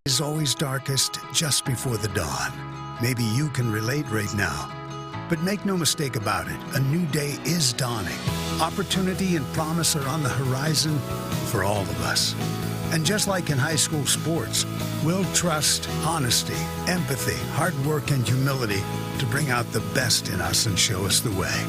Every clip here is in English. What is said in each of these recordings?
is always darkest just before the dawn. Maybe you can relate right now. But make no mistake about it, a new day is dawning. Opportunity and promise are on the horizon for all of us. And just like in high school sports, we'll trust honesty, empathy, hard work, and humility to bring out the best in us and show us the way.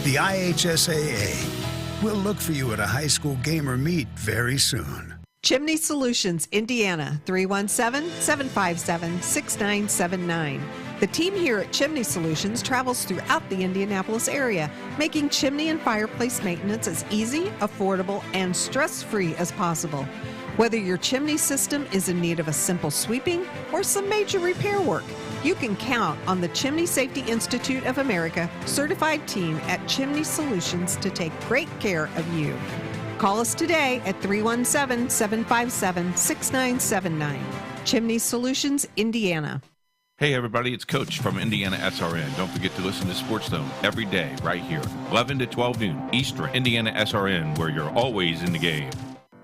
The IHSAA will look for you at a high school game or meet very soon. Chimney Solutions, Indiana, 317-757-6979. The team here at Chimney Solutions travels throughout the Indianapolis area, making chimney and fireplace maintenance as easy, affordable, and stress-free as possible. Whether your chimney system is in need of a simple sweeping or some major repair work, you can count on the Chimney Safety Institute of America certified team at Chimney Solutions to take great care of you. Call us today at 317-757-6979. Chimney Solutions, Indiana. Hey everybody, it's Coach from IndianaSRN. Don't forget to listen to Sports Zone every day right here, 11 to 12 noon Eastern. IndianaSRN, where you're always in the game.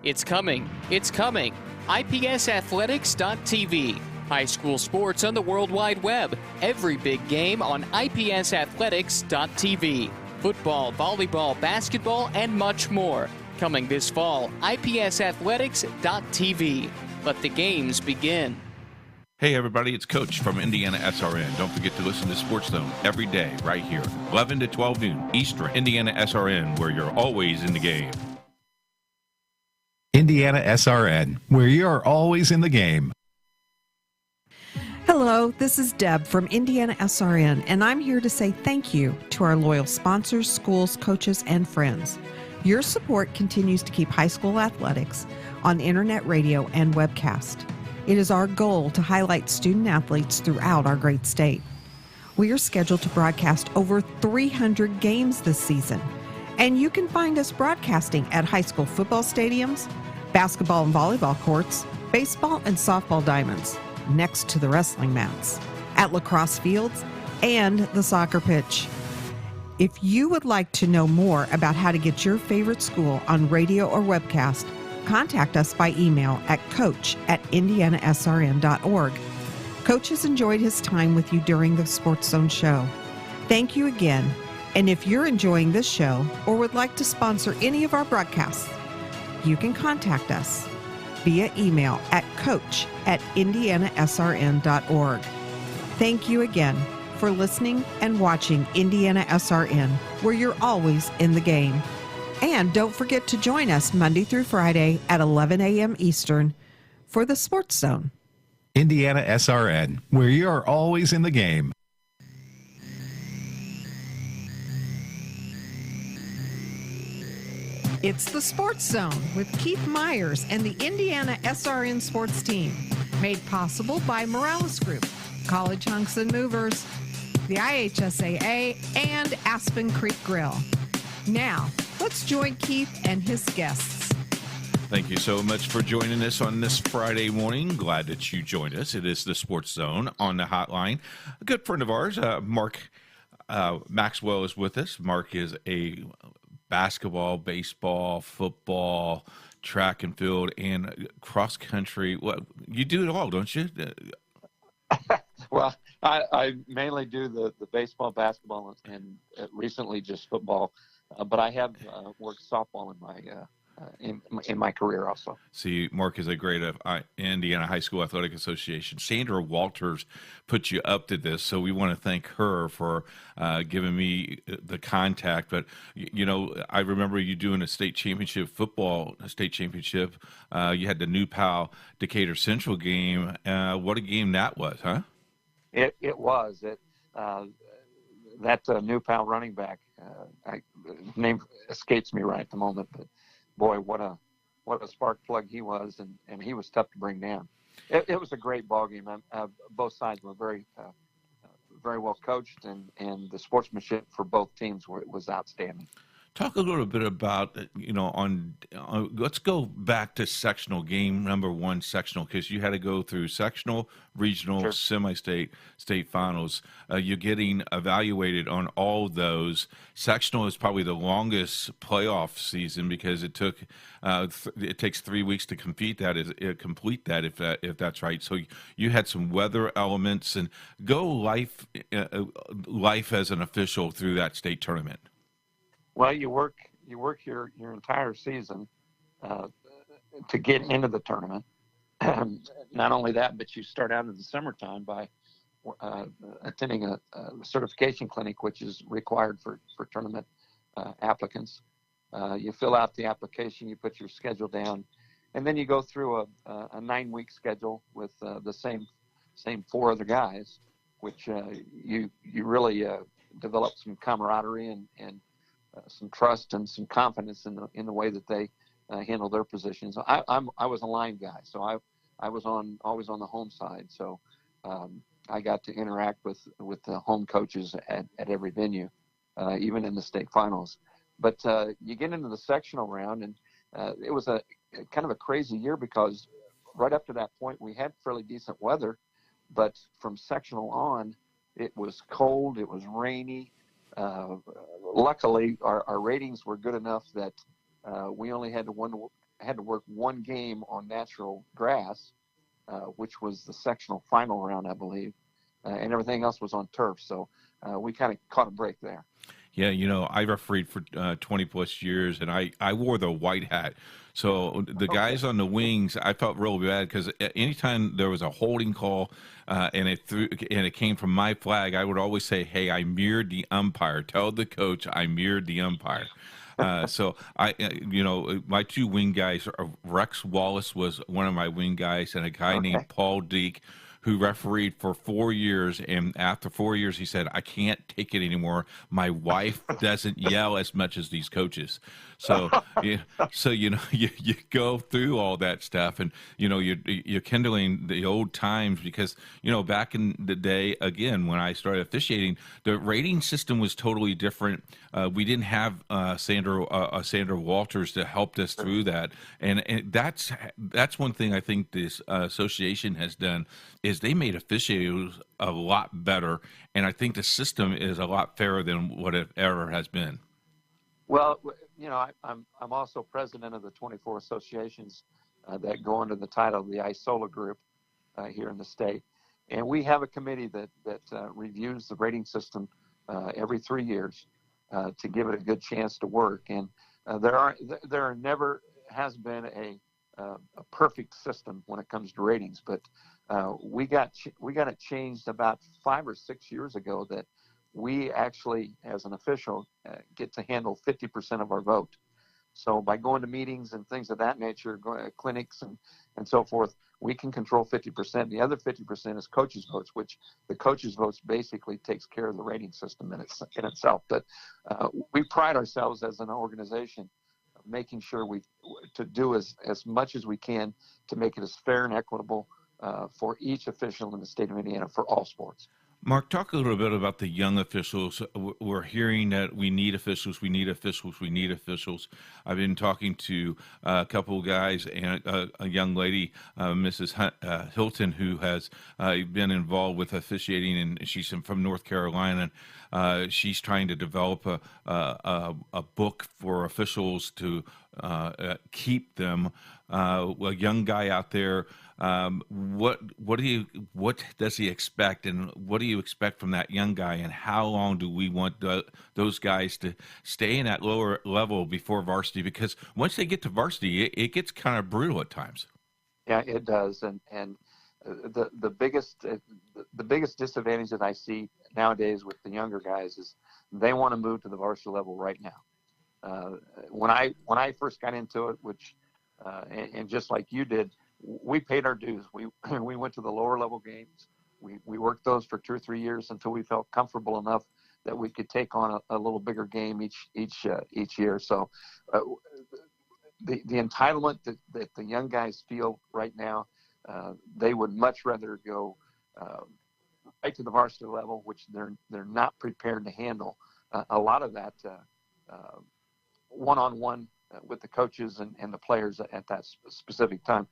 It's coming. It's coming. IPSathletics.tv. High school sports on the World Wide Web. Every big game on IPSathletics.tv. Football, volleyball, basketball, and much more. Coming this fall, IPSathletics.tv. Let the games begin. Hey everybody, it's Coach from IndianaSRN. Don't forget to listen to Sports Zone every day right here, 11 to 12 noon Eastern. IndianaSRN, where you're always in the game. IndianaSRN, where you're always in the game. Hello, this is Deb from IndianaSRN, and I'm here to say thank you to our loyal sponsors, schools, coaches, and friends. Your support continues to keep high school athletics on internet radio and webcast. It is our goal to highlight student athletes throughout our great state. We are scheduled to broadcast over 300 games this season, and you can find us broadcasting at high school football stadiums, basketball and volleyball courts, baseball and softball diamonds, next to the wrestling mats, at lacrosse fields, and the soccer pitch. If you would like to know more about how to get your favorite school on radio or webcast, contact us by email at coach@indianasrn.org. Coach has enjoyed his time with you during the Sports Zone show. Thank you again. And if you're enjoying this show or would like to sponsor any of our broadcasts, you can contact us via email at coach@indianasrn.org. Thank you again for listening and watching IndianaSRN, where you're always in the game. And don't forget to join us Monday through Friday at 11 a.m. Eastern for the Sports Zone. IndianaSRN, where you're always in the game. It's the Sports Zone with Keith Myers and the IndianaSRN sports team. Made possible by Morales Group, College Hunks and Movers, the IHSAA, and Aspen Creek Grill. Now, let's join Keith and his guests. Thank you so much for joining us on this Friday morning. Glad that you joined us. It is the Sports Zone on the hotline. A good friend of ours, Mark Maxwell, is with us. Mark is a basketball, baseball, football, track and field, and cross country. Well, you do it all, don't you? Well, I mainly do the baseball, basketball, and recently just football. But I have worked softball in my career also. See, Mark is a great Indiana High School Athletic Association. Sandra Walters put you up to this, so we want to thank her for giving me the contact. But, you know, I remember you doing a state championship football, state championship. You had the New Pal Decatur Central game. What a game that was, huh? It was. That New Pal running back, name escapes me right at the moment, but boy, what a spark plug he was, and he was tough to bring down. It was a great ball game. Both sides were very well coached, and the sportsmanship for both teams was outstanding. Talk a little bit about, let's go back to sectional game number one, sectional, because you had to go through sectional, regional, Sure. semi-state, state finals. You're getting evaluated on all those. Sectional is probably the longest playoff season because it takes 3 weeks to complete that, if that's right. So you had some weather elements and life as an official through that state tournament. Well, you work your entire season uh, to get into the tournament. Not only that, but you start out in the summertime by attending a certification clinic, which is required for tournament applicants. You fill out the application, you put your schedule down, and then you go through a 9-week schedule with the same 4 other guys, which you really develop some camaraderie and some trust and some confidence in the way that they handle their positions. I was a line guy, so I was always on the home side. So I got to interact with the home coaches at every venue, even in the state finals. But you get into the sectional round, and it was a kind of a crazy year because right up to that point we had fairly decent weather, but from sectional on, it was cold, it was rainy. Luckily, our ratings were good enough that we only had to work one game on natural grass, which was the sectional final round, I believe, and everything else was on turf. So we kind of caught a break there. Yeah, I refereed for 20 plus years, and I wore the white hat. So the guys on the wings, I felt real bad because anytime there was a holding call and it came from my flag, I would always say, "Hey, I mirrored the umpire. Tell the coach I mirrored the umpire." So my 2 wing guys, Rex Wallace was one of my wing guys, and a guy named Paul Deek, who refereed for 4 years. And after 4 years, he said, "I can't take it anymore. My wife doesn't yell as much as these coaches." So, you go through all that stuff, and you're kindling the old times because back in the day, again, when I started officiating, the rating system was totally different. We didn't have Sandra Walters to help us through that, and that's one thing I think this association has done is they made officiating a lot better, and I think the system is a lot fairer than what it ever has been. Well, I'm also president of the 24 associations that go under the title of the IHSAA group here in the state, and we have a committee that reviews the rating system every 3 years to give it a good chance to work. And there never has been a perfect system when it comes to ratings, but we got it changed about 5 or 6 years ago that we actually, as an official, get to handle 50% of our vote. So by going to meetings and things of that nature, going to clinics and so forth, we can control 50%. The other 50% is coaches' votes, which the coaches' votes basically takes care of the rating system in itself. But we pride ourselves as an organization making sure to do as much as we can to make it as fair and equitable for each official in the state of Indiana for all sports. Mark, talk a little bit about the young officials. We're hearing that we need officials, we need officials, we need officials. I've been talking to a couple of guys and a young lady, Mrs. Hilton, who has been involved with officiating, and she's from North Carolina. She's trying to develop a book for officials to keep them. A young guy out there. What does he expect, and what do you expect from that young guy, and how long do we want those guys to stay in that lower level before varsity? Because once they get to varsity, it gets kind of brutal at times. Yeah, it does, and the biggest disadvantage that I see nowadays with the younger guys is they want to move to the varsity level right now. When I first got into it, which and just like you did, we paid our dues. We went to the lower level games. We worked those for 2 or 3 years until we felt comfortable enough that we could take on a little bigger game each year. So the entitlement that the young guys feel right now, they would much rather go right to the varsity level, which they're not prepared to handle. A lot of that one-on-one with the coaches and the players at that specific time.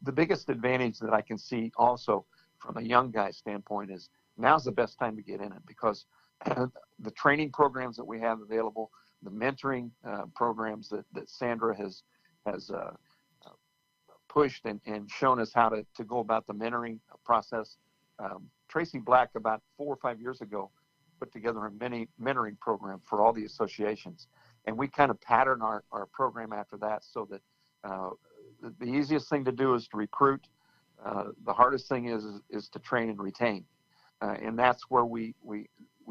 The biggest advantage that I can see also from a young guy standpoint is now's the best time to get in it, because the training programs that we have available, the mentoring programs that Sandra has pushed and shown us how to go about the mentoring process. Tracy Black, about 4 or 5 years ago, put together a mini mentoring program for all the associations. And we kind of pattern our program after that, so that the easiest thing to do is to recruit. The hardest thing is to train and retain. And that's where we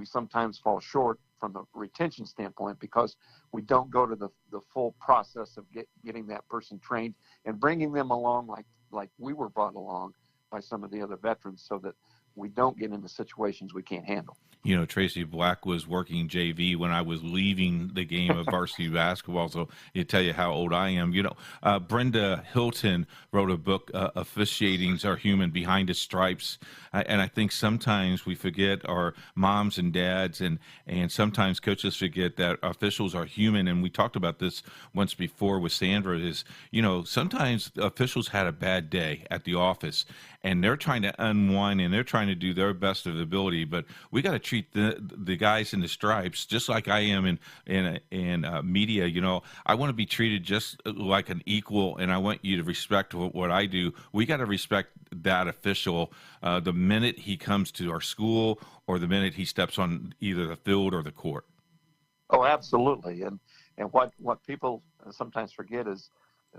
sometimes fall short from the retention standpoint, because we don't go to the full process of getting that person trained and bringing them along like we were brought along by some of the other veterans, so that we don't get into situations we can't handle. You know, Tracy Black was working JV when I was leaving the game of varsity basketball, so it tell you how old I am. You know, Brenda Hilton wrote a book, Officiating's Are Human, Behind the Stripes, and I think sometimes we forget, our moms and dads, and sometimes coaches forget that officials are human. And we talked about this once before with Sandra, is, you know, sometimes officials had a bad day at the office, and they're trying to unwind, and they're trying to do their best of their ability, but we got to treat the guys in the stripes just like I am in media. You know, I want to be treated just like an equal, and I want you to respect what I do. We got to respect that official the minute he comes to our school, or the minute he steps on either the field or the court. Oh, absolutely. And what people sometimes forget is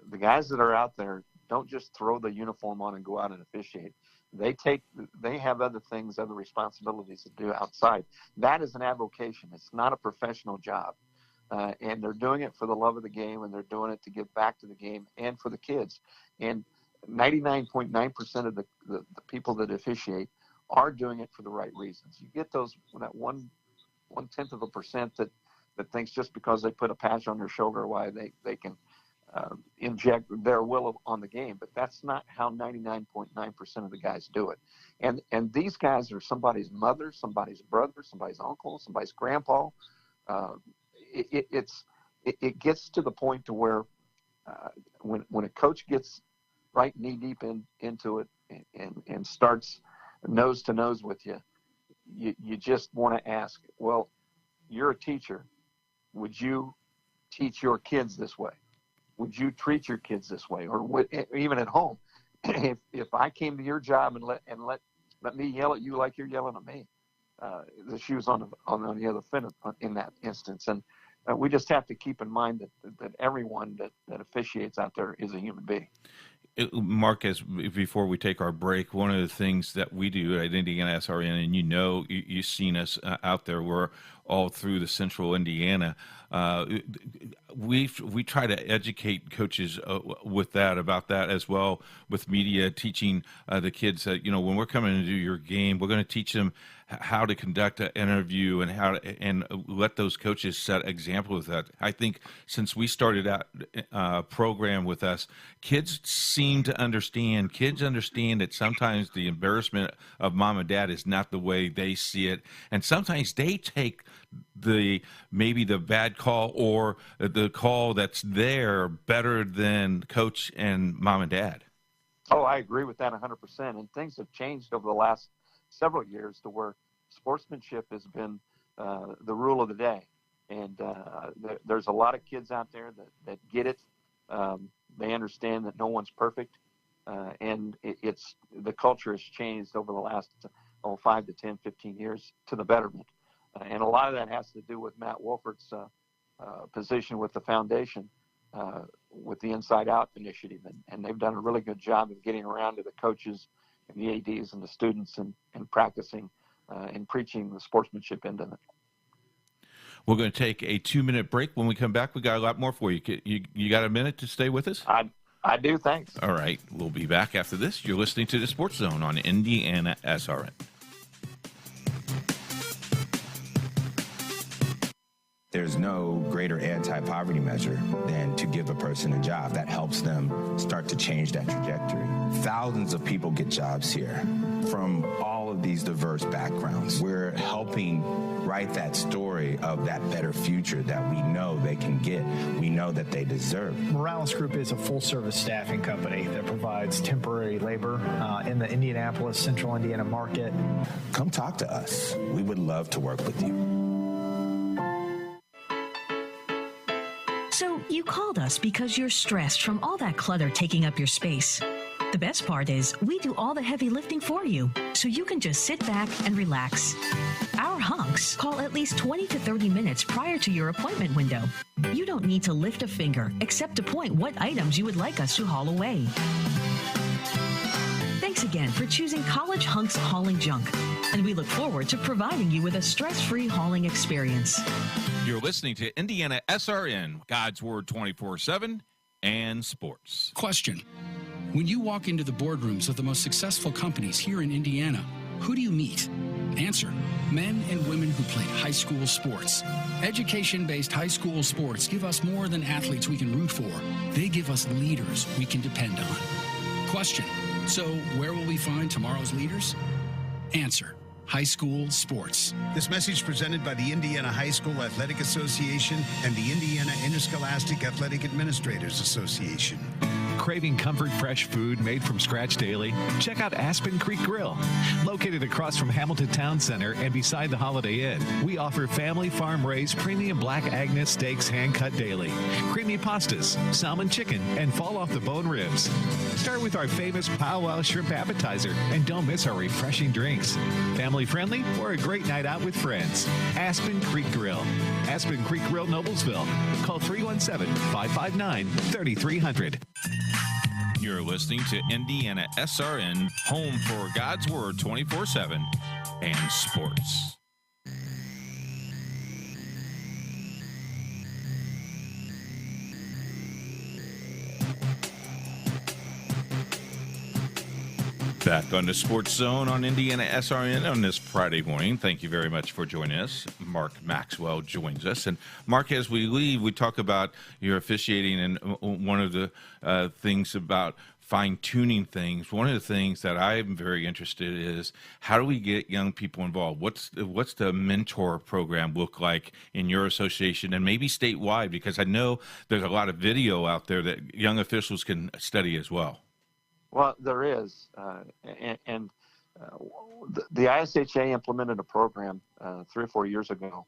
the guys that are out there don't just throw the uniform on and go out and officiate. They have other things, other responsibilities to do outside. That is an avocation. It's not a professional job. And they're doing it for the love of the game, and they're doing it to give back to the game and for the kids. And 99.9% of the people that officiate are doing it for the right reasons. You get that 1/10% that thinks just because they put a patch on their shoulder, why they can inject their will on the game, but that's not how 99.9% of the guys do it. And these guys are somebody's mother, somebody's brother, somebody's uncle, somebody's grandpa. It gets to the point to where when a coach gets right knee deep into it and starts nose to nose with you, you just want to ask, well, you're a teacher. Would you teach your kids this way? Would you treat your kids this way? Or even at home, if I came to your job and let me yell at you like you're yelling at me, the shoe's on the other foot in that instance. And we just have to keep in mind that everyone that officiates out there is a human being. Mark, before we take our break, one of the things that we do at IndianaSRN, and you've seen us out there, we're all through the central Indiana. We try to educate coaches about that as well, with media, teaching the kids that, you know, when we're coming to do your game, we're going to teach them how to conduct an interview and and let those coaches set example with that. I think since we started that program with us, kids seem to understand. Kids understand that sometimes the embarrassment of mom and dad is not the way they see it, and sometimes they take maybe the bad call or the call that's there better than coach and mom and dad. Oh, I agree with that 100%. And things have changed over the last several years to where sportsmanship has been the rule of the day. And there's a lot of kids out there that get it. They understand that no one's perfect. And it's the culture has changed over the last 5 to 10, 15 years to the betterment. And a lot of that has to do with Matt Wolfert's position with the foundation, with the Inside Out initiative. And they've done a really good job of getting around to the coaches and the ADs and the students and practicing and preaching the sportsmanship into it. We're going to take a 2-minute break. When we come back, we got a lot more for you. You got a minute to stay with us? I do, thanks. All right. We'll be back after this. You're listening to the Sports Zone on IndianaSRN. There's no greater anti-poverty measure than to give a person a job. That helps them start to change that trajectory. Thousands of people get jobs here. from all of these diverse backgrounds. We're helping write that story of that better future that we know they can get, we know that they deserve. Morales Group is a full-service staffing company that provides temporary labor in the Indianapolis, Central Indiana market. Come talk to us. We would love to work with you. So you called us because you're stressed from all that clutter taking up your space. The best part is we do all the heavy lifting for you, so you can just sit back and relax. Our hunks call at least 20 to 30 minutes prior to your appointment window. You don't need to lift a finger except to point what items you would like us to haul away. Thanks again for choosing College Hunks Hauling Junk, and we look forward to providing you with a stress-free hauling experience. You're listening to Indiana SRN, God's Word 24/7, and sports. Question. When you walk into the boardrooms of the most successful companies here in Indiana, who do you meet? Answer. Men and women who played high school sports. Education-based high school sports give us more than athletes we can root for. They give us leaders we can depend on. Question. So where will we find tomorrow's leaders? Answer. High school sports. This message presented by the Indiana High School Athletic Association and the Indiana Interscholastic Athletic Administrators Association. Craving comfort fresh food made from scratch daily? Check out Aspen Creek Grill. Located across from Hamilton Town Center and beside the Holiday Inn, we offer family farm-raised premium Black Agnes steaks hand-cut daily, creamy pastas, salmon chicken, and fall-off-the-bone ribs. Start with our famous powwow shrimp appetizer, and don't miss our refreshing drinks. Family-friendly or a great night out with friends. Aspen Creek Grill. Aspen Creek Grill, Noblesville. Call 317-559-3300. You're listening to Indiana SRN, home for God's Word 24/7 and sports. Back on the Sports Zone on Indiana SRN on this Friday morning. Thank you very much for joining us. Mark Maxwell joins us. And Mark, as we leave, we talk about your officiating, and one of the things about fine-tuning things. One of the things that I'm very interested in is how do we get young people involved? What's the mentor program look like in your association and maybe statewide? Because I know there's a lot of video out there that young officials can study as well. Well, there is, the IHSAA implemented a program 3 or 4 years ago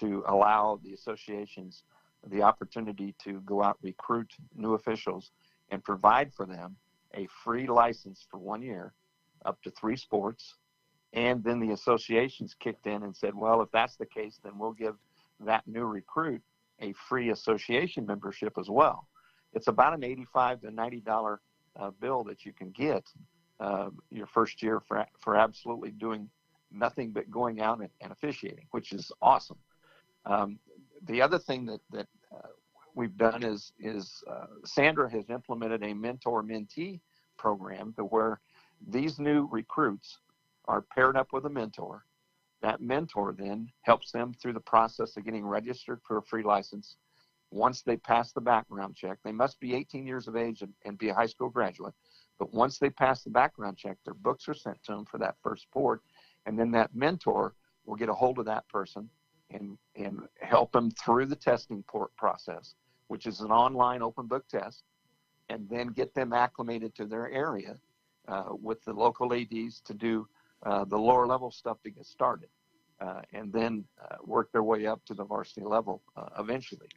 to allow the associations the opportunity to go out, recruit new officials, and provide for them a free license for 1 year, up to 3 sports. And then the associations kicked in and said, well, if that's the case, then we'll give that new recruit a free association membership as well. It's about an $85 to $90 bill that you can get your first year for absolutely doing nothing but going out and officiating, which is awesome. The other thing that we've done is Sandra has implemented a mentor-mentee program to where these new recruits are paired up with a mentor. That mentor then helps them through the process of getting registered for a free license. Once they pass the background check, they must be 18 years of age and be a high school graduate. But once they pass the background check, their books are sent to them for that first sport. And then that mentor will get a hold of that person and help them through the testing process, which is an online open book test, and then get them acclimated to their area with the local ADs to do the lower level stuff to get started, and then work their way up to the varsity level eventually.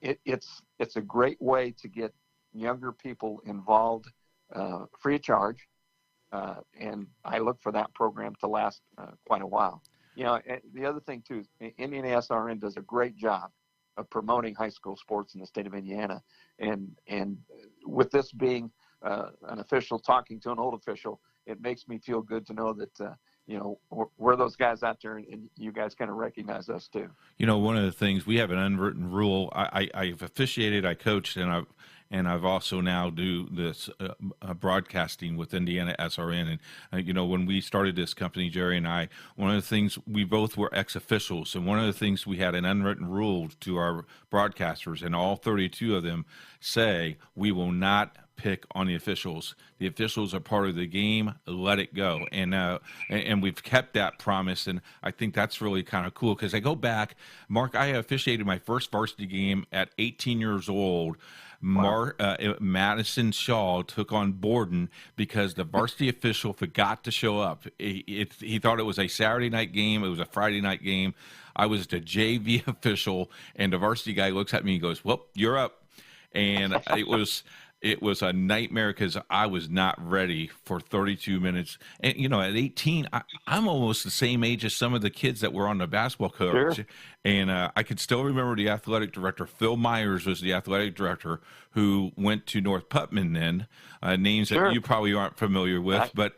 It's a great way to get younger people involved free of charge, and I look for that program to last quite a while. You know, the other thing too, IndianaSRN does a great job of promoting high school sports in the state of Indiana, and with this being an official talking to an old official, it makes me feel good to know that you know, we're those guys out there, and you guys kind of recognize us too. You know, one of the things, we have an unwritten rule. I've officiated, I coached, and I've also now do this broadcasting with Indiana SRN. And, you know, when we started this company, Jerry and I, one of the things, we both were ex-officials. And one of the things, we had an unwritten rule to our broadcasters, and all 32 of them say, we will not pick on the officials. The officials are part of the game. Let it go. And we've kept that promise, and I think that's really kind of cool because I go back, Mark, I officiated my first varsity game at 18 years old. Madison Shaw took on Borden because the varsity official forgot to show up. He thought it was a Saturday night game. It was a Friday night game. I was the JV official, and the varsity guy looks at me and goes, "Well, you're up." And it was a nightmare because I was not ready for 32 minutes. And, at 18, I'm almost the same age as some of the kids that were on the basketball coach. Sure. And I can still remember the athletic director. Phil Myers was the athletic director who went to North Putnam then, names Sure. that you probably aren't familiar with. But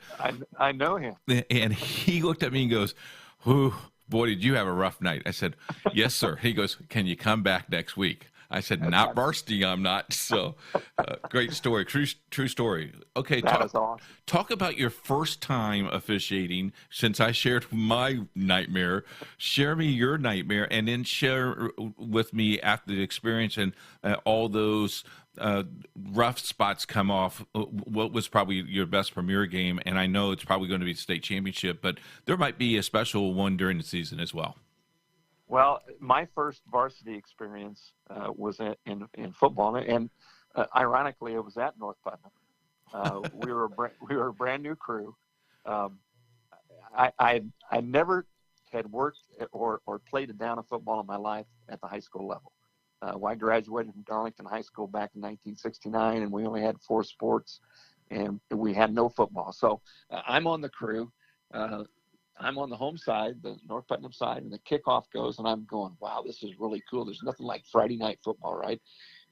I know him. And he looked at me and goes, "Whew, boy, did you have a rough night?" I said, "Yes, sir." He goes, "Can you come back next week?" I said, "Not varsity, I'm not." So, great story, true story. Okay, that is awesome. Talk about your first time officiating. Since I shared my nightmare, share me your nightmare, and then share with me after the experience and all those rough spots come off. What was probably your best premier game? And I know it's probably going to be the state championship, but there might be a special one during the season as well. Well, my first varsity experience was in football, and ironically, it was at North Putnam. We were a brand new crew. I never had worked or played a down of football in my life at the high school level. I graduated from Darlington High School back in 1969, and we only had 4 sports, and we had no football. So I'm on the crew. I'm on the home side, the North Putnam side, and the kickoff goes, and I'm going, wow, this is really cool. There's nothing like Friday night football, right?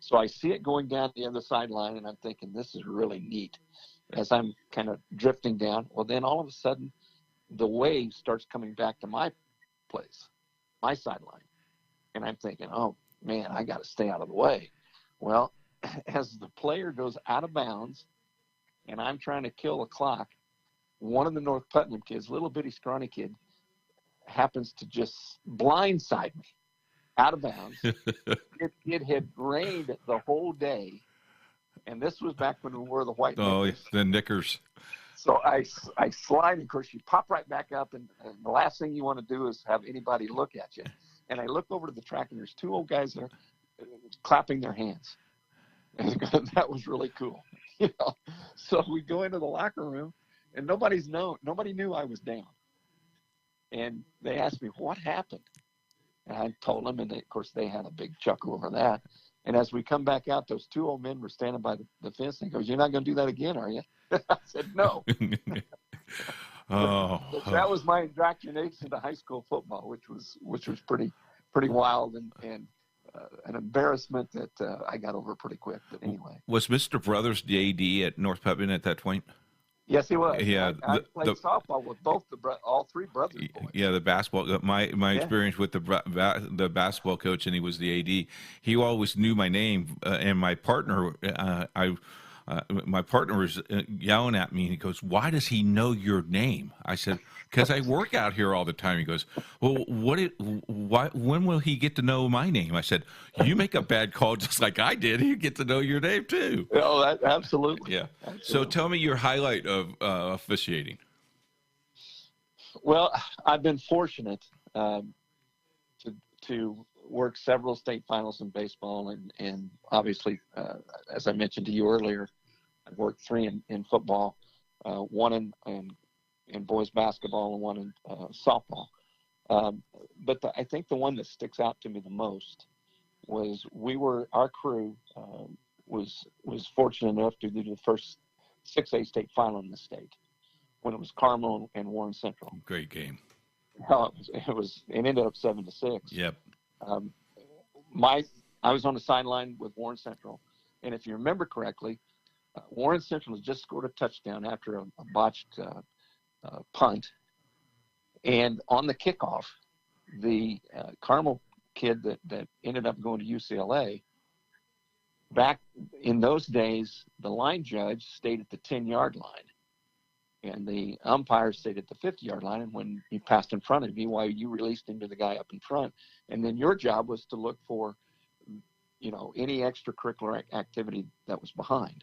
So I see it going down the other sideline, and I'm thinking, this is really neat. As I'm kind of drifting down, well, then all of a sudden, the wave starts coming back to my place, my sideline. And I'm thinking, oh, man, I got to stay out of the way. Well, as the player goes out of bounds, and I'm trying to kill the clock, one of the North Putnam kids, little bitty scrawny kid, happens to just blindside me out of bounds. It had rained the whole day, and this was back when we wore the white knickers. The knickers. So I slide, and of course you pop right back up, and the last thing you want to do is have anybody look at you. And I look over to the track, and there's 2 old guys there clapping their hands. And that was really cool. So we go into the locker room, and nobody knew I was down. And they asked me, what happened? And I told them, and of course they had a big chuckle over that. And as we come back out, those 2 old men were standing by the fence, and he goes, "You're not going to do that again, are you?" I said, "No." That was my indoctrination to high school football, which was pretty wild and an embarrassment that I got over pretty quick. But anyway, was Mr. Brothers the AD at North Putnam at that point? Yes, he was. Yeah, I played softball with all 3 brothers. Boys. Yeah, the basketball. My experience with the basketball coach, and he was the AD. He always knew my name, and my partner. My partner was yelling at me, and he goes, "Why does he know your name?" I said, "Because I work out here all the time." He goes, "Well, when will he get to know my name?" I said, "You make a bad call just like I did. He'll get to know your name too." Oh, absolutely. Yeah. Absolutely. So tell me your highlight of officiating. Well, I've been fortunate to work several state finals in baseball, and obviously, as I mentioned to you earlier, I've worked 3 in football, 1 in boys basketball, and 1 in softball. But I think the one that sticks out to me the most was our crew was fortunate enough to do the first 6A state final in the state when it was Carmel and Warren Central. Great game. It ended up 7-6. Yep. I was on the sideline with Warren Central, and if you remember correctly, Warren Central has just scored a touchdown after a botched punt, and on the kickoff, the Carmel kid that ended up going to UCLA. Back in those days, the line judge stayed at the 10-yard line, and the umpire stayed at the 50-yard line. And when he passed in front of you, you released him to the guy up in front, and then your job was to look for, any extracurricular activity that was behind.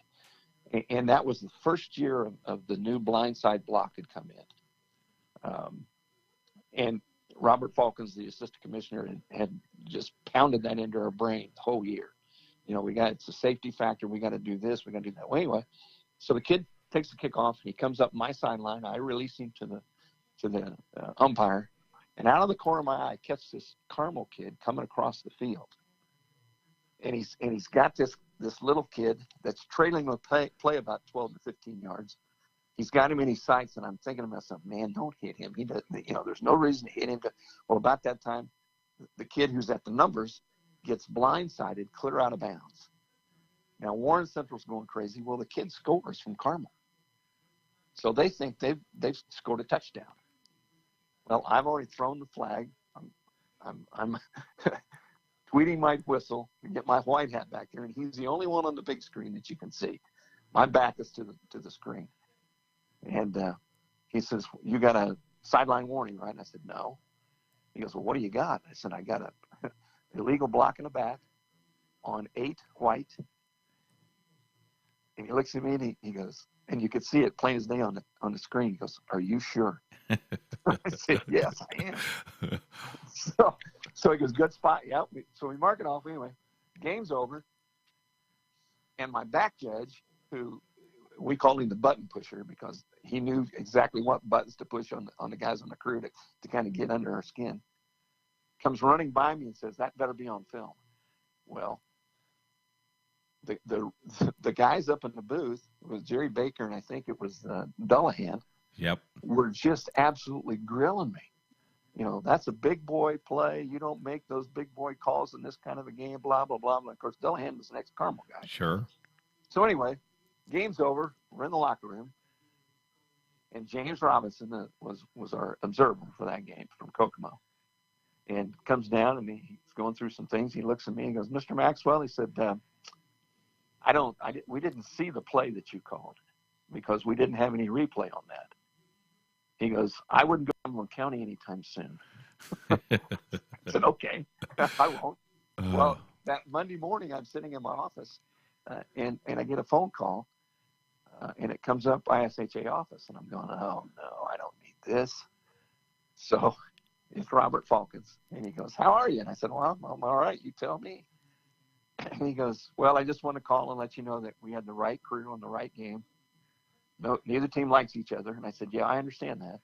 And that was the first year of the new blindside block had come in. And Robert Falcons, the assistant commissioner, had just pounded that into our brain the whole year. It's a safety factor. We got to do this. We got to do that. Well, anyway, so the kid takes the kickoff. He comes up my sideline. I release him to the umpire, and out of the corner of my eye, I catch this Carmel kid coming across the field, and he's got this little kid that's trailing the play about 12 to 15 yards. He's got him in his sights, and I'm thinking to myself, man, don't hit him. He does, there's no reason to hit him. Well, about that time, the kid who's at the numbers gets blindsided, clear out of bounds. Now, Warren Central's going crazy. Well, the kid scores from Carmel. So they think they've scored a touchdown. Well, I've already thrown the flag. I'm tweeting my whistle to get my white hat back there, and he's the only one on the big screen that you can see. My back is to the screen. And he says, you got a sideline warning, right? And I said, no. He goes, well, what do you got? I said, I got a illegal block in the back on 8 white. And he looks at me and he goes, and you could see it plain as day on the screen. He goes, are you sure? I said, yes, I am. So he goes, good spot. Yep. So we mark it off anyway. Game's over. And my back judge, who we called him the button pusher because he knew exactly what buttons to push on the guys on the crew to kind of get under our skin, comes running by me and says, that better be on film. Well, the guys up in the booth, it was Jerry Baker and I think it was Dullahan. Yep. Were just absolutely grilling me. That's a big boy play. You don't make those big boy calls in this kind of a game, blah, blah, blah. And of course, Dullahan was the next Carmel guy. Sure. So anyway, game's over. We're in the locker room. And James Robinson was our observer for that game from Kokomo. And comes down and he's going through some things. He looks at me and goes, Mr. Maxwell, he said, we didn't see the play that you called because we didn't have any replay on that. He goes, I wouldn't go to Cumberland County anytime soon. I said, okay, I won't. Well, that Monday morning, I'm sitting in my office and I get a phone call and it comes up IHSAA office. And I'm going, oh, no, I don't need this. So it's Robert Falcons. And he goes, how are you? And I said, well, I'm all right. You tell me. And he goes, well, I just want to call and let you know that we had the right crew on the right game. No, neither team likes each other. And I said, yeah, I understand that.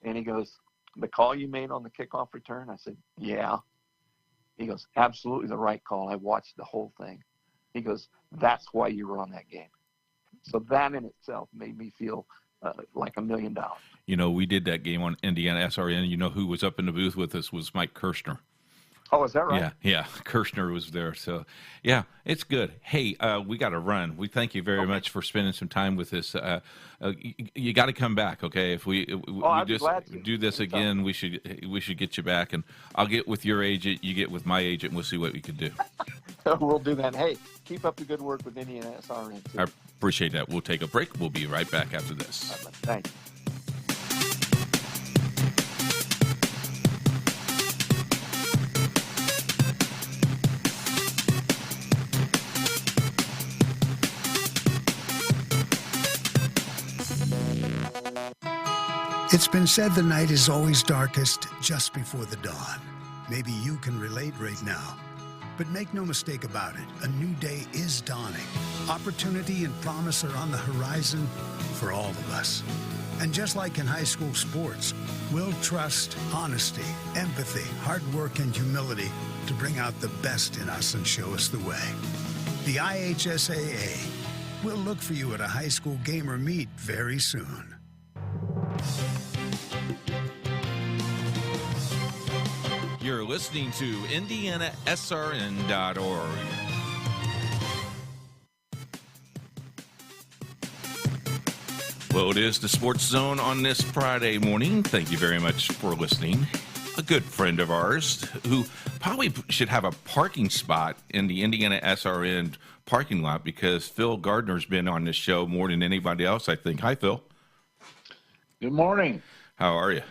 And he goes, the call you made on the kickoff return? I said, yeah. He goes, absolutely the right call. I watched the whole thing. He goes, that's why you were on that game. So that in itself made me feel like $1 million. We did that game on IndianaSRN. Who was up in the booth with us was Mike Kirshner. Oh, is that right? Yeah. Kirshner was there. So, yeah, it's good. Hey, we got to run. We thank you very much for spending some time with us. You got to come back, okay? If we just do this again, we should get you back, and I'll get with your agent. You get with my agent. We'll see what we can do. We'll do that. Hey, keep up the good work with IndianaSRN. I appreciate that. We'll take a break. We'll be right back after this. Thanks. It's been said the night is always darkest just before the dawn. Maybe you can relate right now. But make no mistake about it, a new day is dawning. Opportunity and promise are on the horizon for all of us. And just like in high school sports, we'll trust honesty, empathy, hard work, and humility to bring out the best in us and show us the way. The IHSAA will look for you at a high school game or meet very soon. You're listening to IndianaSRN.org. Well, it is the Sports Zone on this Friday morning. Thank you very much for listening. A good friend of ours who probably should have a parking spot in the IndianaSRN parking lot because Phil Gardner's been on this show more than anybody else, I think. Hi, Phil. Good morning. How are you?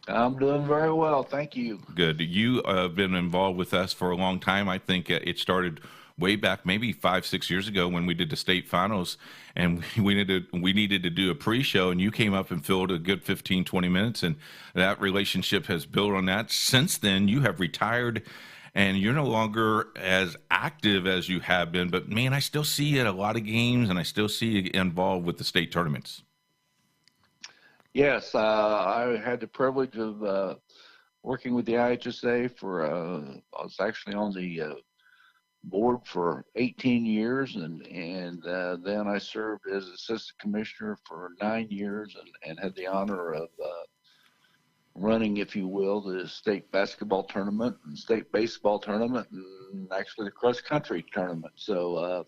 I'm doing very well. Thank you. Good. You have been involved with us for a long time. I think it started way back maybe 5-6 years ago when we did the state finals, and we needed to do a pre-show, and you came up and filled a good 15-20 minutes, and that relationship has built on that. Since then, you have retired, and you're no longer as active as you have been, but man, I still see you at a lot of games, and I still see you involved with the state tournaments. Yes, I had the privilege of working with the IHSAA I was actually on the board for 18 years, and then I served as assistant commissioner for 9 years, and had the honor of running, if you will, the state basketball tournament and state baseball tournament, and actually the cross country tournament. So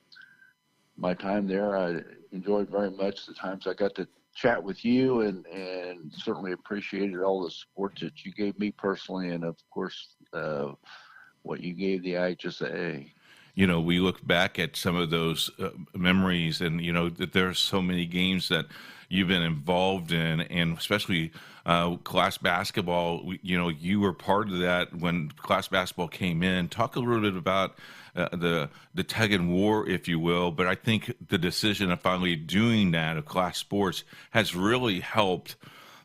my time there, I enjoyed very much the times I got to chat with you, and certainly appreciated all the support that you gave me personally, and of course what you gave the IHSAA. You know, we look back at some of those memories, and you know that there's so many games that you've been involved in, and especially class basketball. You know, you were part of that when class basketball came in. Talk a little bit about the tug and war, if you will. But I think the decision of finally doing that of class sports has really helped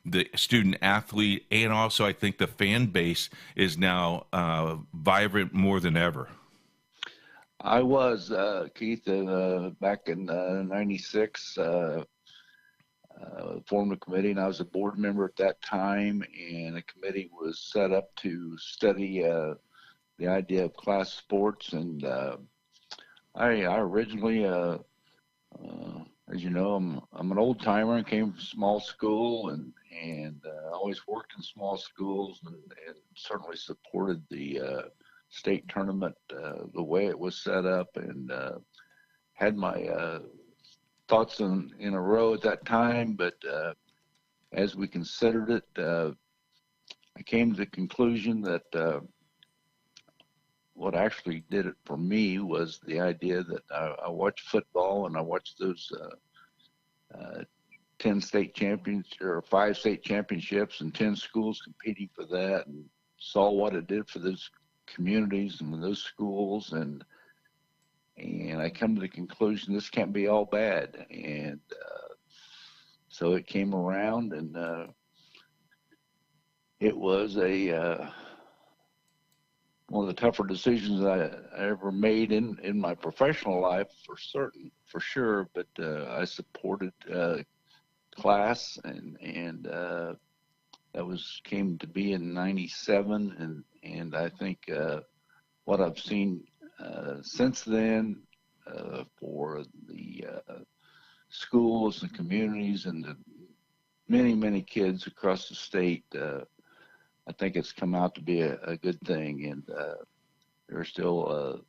the student athlete, and also I think the fan base is now vibrant more than ever. I was, Keith, back in '96, formed a committee, and I was a board member at that time, and a committee was set up to study the idea of class sports. And I originally, as you know, I'm an old timer and came from small school, and always worked in small schools, and certainly supported the state tournament the way it was set up, and had my thoughts in a row at that time. But as we considered it, I came to the conclusion that what actually did it for me was the idea that I watched football, and I watched those 10 state champions or 5 state championships and 10 schools competing for that, and saw what it did for those communities and those schools, and I come to the conclusion this can't be all bad. And so it came around, and it was one of the tougher decisions I ever made in my professional life, for sure. But I supported class, and that came to be in '97, and I think what I've seen since then for the schools and communities and the many kids across the state, I think it's come out to be a good thing. And there are still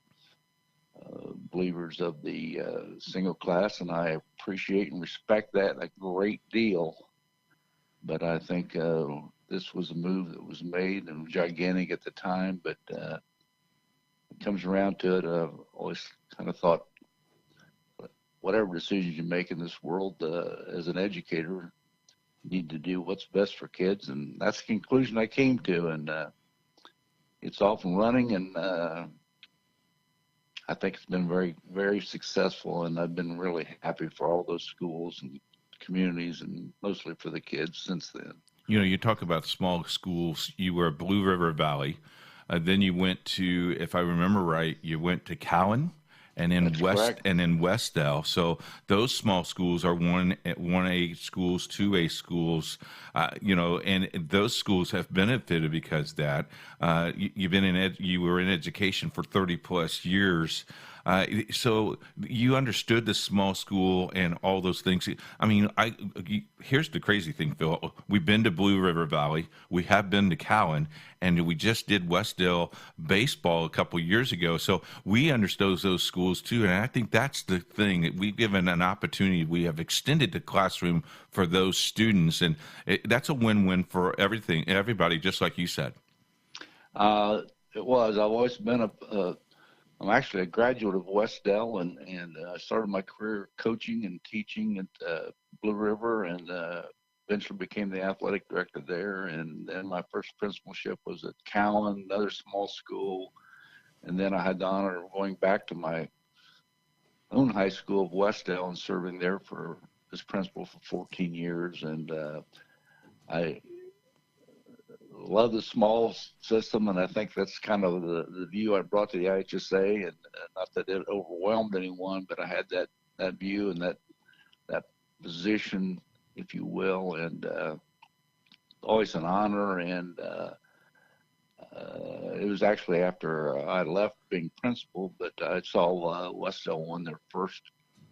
believers of the single class, and I appreciate and respect that a great deal. But I think this was a move that was made, and gigantic at the time. But it comes around to it, I've always kind of thought, whatever decisions you make in this world as an educator, you need to do what's best for kids. And that's the conclusion I came to. And it's off and running, and I think it's been very, very successful. And I've been really happy for all those schools and communities, and mostly for the kids since then. You know, you talk about small schools. You were at Blue River Valley. Then you went to, if I remember right, you went to Cowan, and then Westdale. So those small schools are 1A schools, 2A schools, you know, and those schools have benefited because of that. You were in education for 30 plus years. So you understood the small school and all those things. I mean, here's the crazy thing, Phil. We've been to Blue River Valley. We have been to Cowan, and we just did Westdale baseball a couple of years ago. So we understood those schools too. And I think that's the thing, that we've given an opportunity. We have extended the classroom for those students, and that's a win-win for everybody, just like you said. It was. I've always been I'm actually a graduate of Westdale, and I started my career coaching and teaching at Blue River, and eventually became the athletic director there. And then my first principalship was at Cowan, another small school. And then I had the honor of going back to my own high school of Westdale and serving there as principal for 14 years. And I love the small system, and I think that's kind of the view I brought to the IHSAA, and not that it overwhelmed anyone, but I had that view and that position, if you will, and always an honor. And it was actually after I left being principal, but I saw Westdale won their first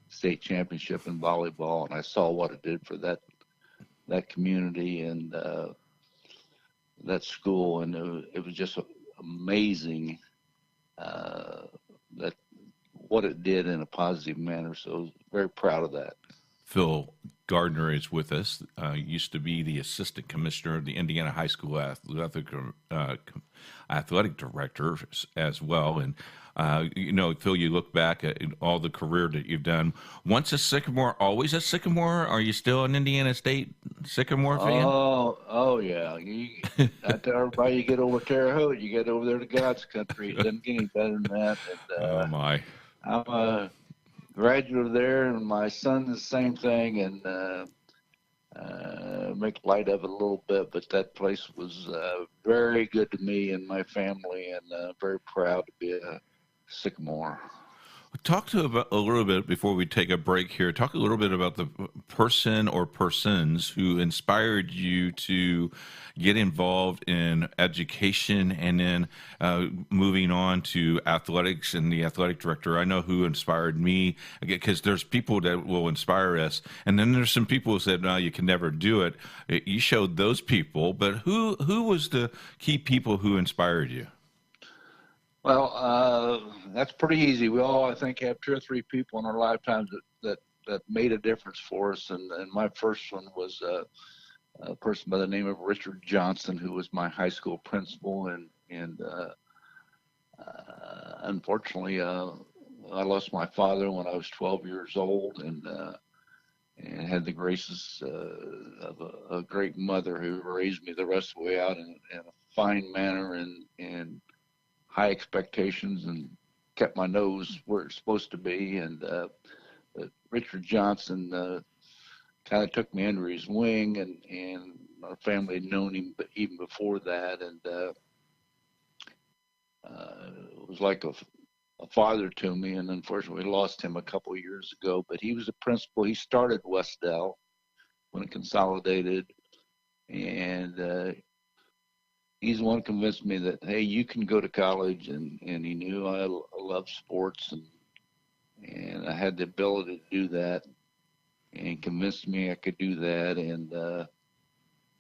state championship in volleyball, and I saw what it did for that community and that school, and it was just amazing that what it did in a positive manner. So I was very proud of that. Phil Gardner is with us. Used to be the assistant commissioner of the Indiana High School athletic director as well. And Phil, you look back at all the career that you've done. Once a Sycamore, always a Sycamore. Are you still an Indiana State Sycamore fan? Oh yeah. I tell everybody, you get over Terre Haute, you get over there to God's country. It doesn't get any better than that. And, oh my! I'm a graduate there, and my son is the same thing, and make light of it a little bit, but that place was very good to me and my family, and very proud to be a Sycamore. Talk a little bit before we take a break here. Talk a little bit about the person or persons who inspired you to get involved in education and then moving on to athletics and the athletic director. I know who inspired me, because there's people that will inspire us, and then there's some people who said, no, you can never do it. You showed those people, but who was the key people who inspired you? Well, that's pretty easy. We all, I think, have 2 or 3 people in our lifetimes that made a difference for us. And my first one was a person by the name of Richard Johnson, who was my high school principal. And unfortunately, I lost my father when I was 12 years old, and had the graces of a great mother who raised me the rest of the way out in a fine manner and high expectations, and kept my nose where it's supposed to be. And Richard Johnson kind of took me under his wing, and our family had known him even before that, and it was like a father to me. And unfortunately, we lost him a couple of years ago, but he was a principal. He started Westdale when it consolidated, and he's the one who convinced me that, hey, you can go to college, and he knew I love sports, and I had the ability to do that, and convinced me I could do that. And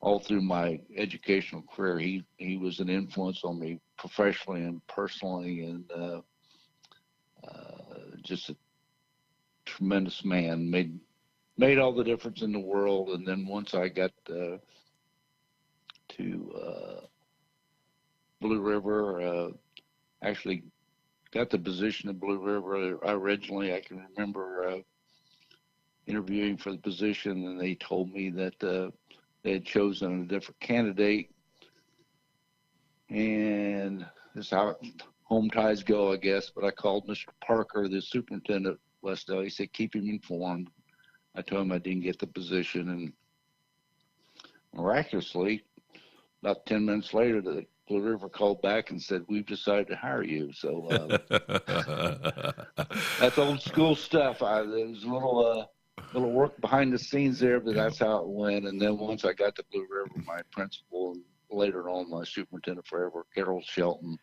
all through my educational career, he was an influence on me professionally and personally, and just a tremendous man, made all the difference in the world. And then once I got to Blue River, actually got the position at Blue River. Originally, I can remember interviewing for the position, and they told me that they had chosen a different candidate. And this is how home ties go, I guess. But I called Mr. Parker, the superintendent at Westdale. He said, keep him informed. I told him I didn't get the position, and miraculously, about 10 minutes later, the Blue River called back and said, we've decided to hire you. So that's old school stuff. There was a little work behind the scenes there, but that's how it went. And then once I got to Blue River, my principal, and later on my superintendent forever, Carol Shelton,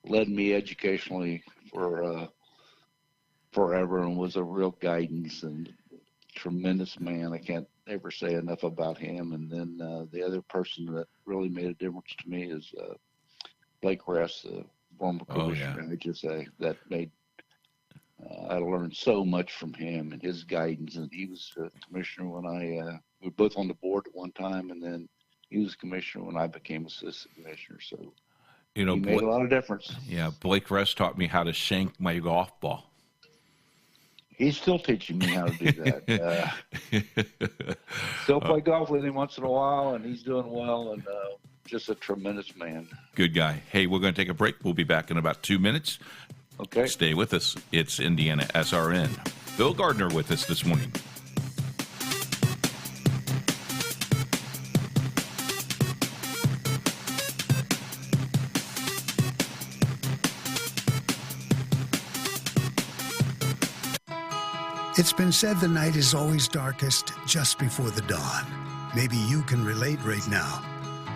led me educationally for forever, and was a real guidance and tremendous man. I can't ever say enough about him. And then the other person that really made a difference to me is Blake Rest, the former commissioner at IHSAA. That made I learned so much from him and his guidance. And he was commissioner when we were both on the board at one time, and then he was commissioner when I became assistant commissioner. So he made a lot of difference. Yeah, Blake Rest taught me how to shank my golf ball. He's still teaching me how to do that. Still play golf with him once in a while, and he's doing well. And just a tremendous man. Good guy. Hey, we're going to take a break. We'll be back in about 2 minutes. Okay. Stay with us. It's Indiana SRN. Phil Gardner with us this morning. It's been said the night is always darkest just before the dawn. Maybe you can relate right now.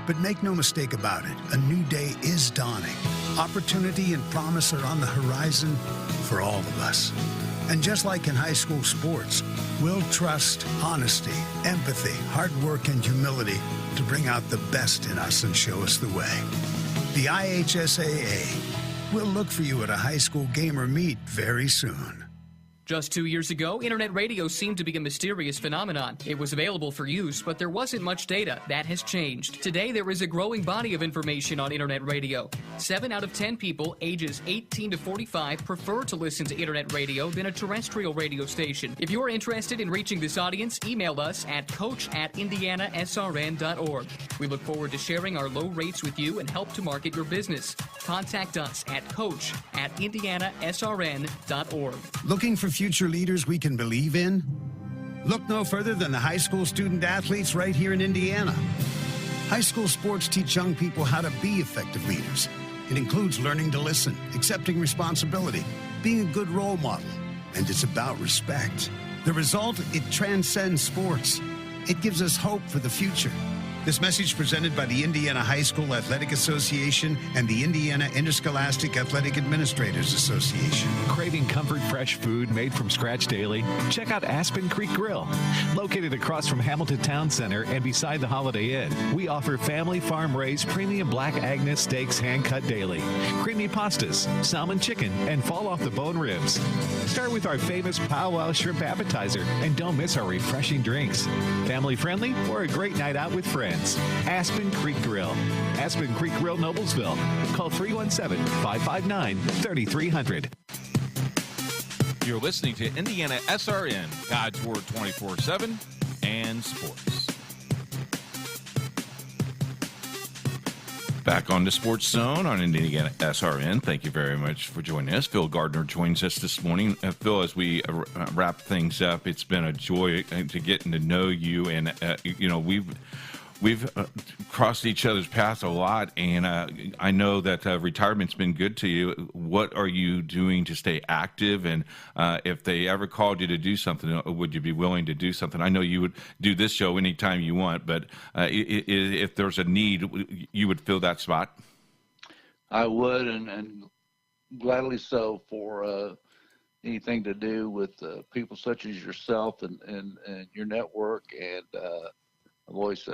But make no mistake about it, a new day is dawning. Opportunity and promise are on the horizon for all of us. And just like in high school sports, we'll trust honesty, empathy, hard work, and humility to bring out the best in us and show us the way. The IHSAA will look for you at a high school game or meet very soon. Just 2 years ago, internet radio seemed to be a mysterious phenomenon. It was available for use, but there wasn't much data. That has changed. Today, there is a growing body of information on internet radio. 7 out of 10 people ages 18 to 45 prefer to listen to internet radio than a terrestrial radio station. If you're interested in reaching this audience, email us at coach@IndianaSRN.org. We look forward to sharing our low rates with you and help to market your business. Contact us at coach@IndianaSRN.org. Looking for future leaders we can believe in? Look no further than the high school student athletes right here in Indiana. High school sports teach young people how to be effective leaders. It includes learning to listen, accepting responsibility, being a good role model, and it's about respect. The result, it transcends sports. It gives us hope for the future. This message presented by the Indiana High School Athletic Association and the Indiana Interscholastic Athletic Administrators Association. Craving comfort fresh food made from scratch daily? Check out Aspen Creek Grill. Located across from Hamilton Town Center and beside the Holiday Inn, we offer family farm-raised premium Black Agnes steaks hand-cut daily, creamy pastas, salmon chicken, and fall-off-the-bone ribs. Start with our famous powwow shrimp appetizer, and don't miss our refreshing drinks. Family-friendly or a great night out with friends. Aspen Creek Grill. Aspen Creek Grill, Noblesville. Call 317-559-3300. You're listening to Indiana SRN, God's Word 24/7 and sports. Back on the Sports Zone on Indiana SRN. Thank you very much for joining us. Phil Gardner joins us this morning. Phil, as we wrap things up, it's been a joy to getting to know you, and we've crossed each other's paths a lot, and I know that retirement's been good to you. What are you doing to stay active? And if they ever called you to do something, would you be willing to do something? I know you would do this show anytime you want, but if there's a need, you would fill that spot? I would, and gladly so, for anything to do with people such as yourself and your network. And I've always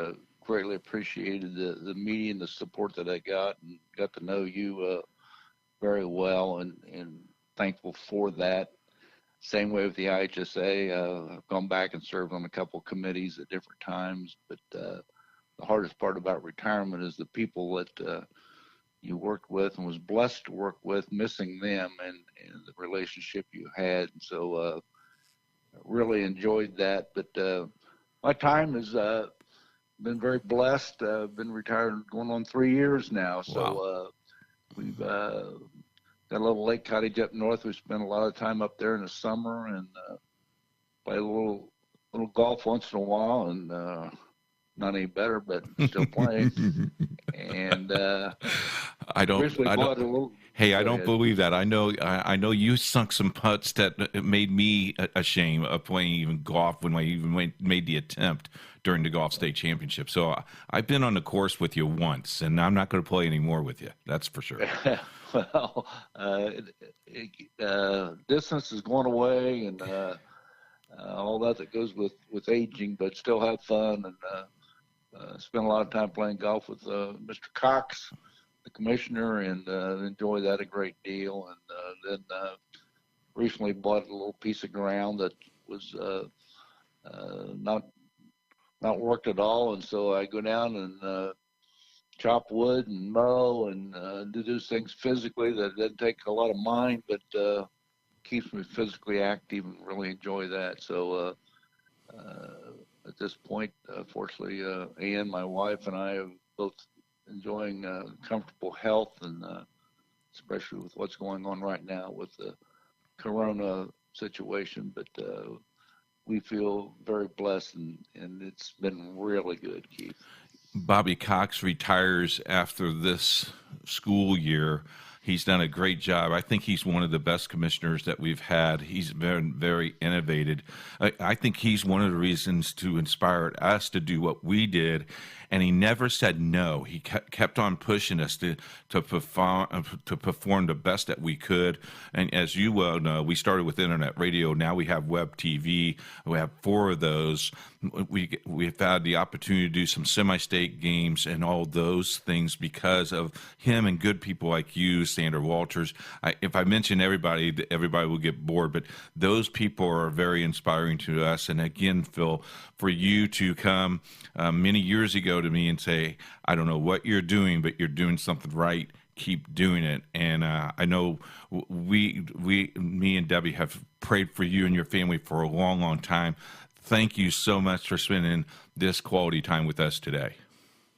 greatly appreciated the media and the support that I got, and got to know you very well, and thankful for that. Same way with the IHSAA. I've gone back and served on a couple of committees at different times, but the hardest part about retirement is the people that you worked with and was blessed to work with, missing them and the relationship you had. And so really enjoyed that. But my time has been very blessed. I've been retired going on 3 years now. So wow. We've got a little lake cottage up north. We spend a lot of time up there in the summer, and play a little golf once in a while, and not any better, but still playing. And I don't believe that. I know you sunk some putts that made me ashamed of playing even golf when I even made the attempt during the golf state championship. So I've been on the course with you once, and I'm not going to play anymore with you. That's for sure. Well, distance is going away, and all that goes with aging, but still have fun, and spend a lot of time playing golf with Mr. Cox, the commissioner, and enjoy that a great deal. And then recently bought a little piece of ground that was not worked at all, and so I go down and chop wood and mow and do those things physically. That doesn't take a lot of mind, but keeps me physically active, and really enjoy that. So at this point, fortunately, Ann, my wife, and I have both enjoying comfortable health, and especially with what's going on right now with the corona situation. But we feel very blessed, and it's been really good, Keith. Bobby Cox retires after this school year. He's done a great job. I think he's one of the best commissioners that we've had. He's been very innovative. I think he's one of the reasons to inspire us to do what we did, and he never said no. He kept on pushing us to perform the best that we could. And as you well know, we started with internet radio. Now we have web TV. We have 4 of those. We've had the opportunity to do some semi-state games and all those things because of him and good people like you, Sandra Walters. If I mention everybody will get bored, but those people are very inspiring to us. And again, Phil, for you to come many years ago to me and say, I don't know what you're doing, but you're doing something right. Keep doing it. And I know me and Debbie have prayed for you and your family for a long, long time. Thank you so much for spending this quality time with us today.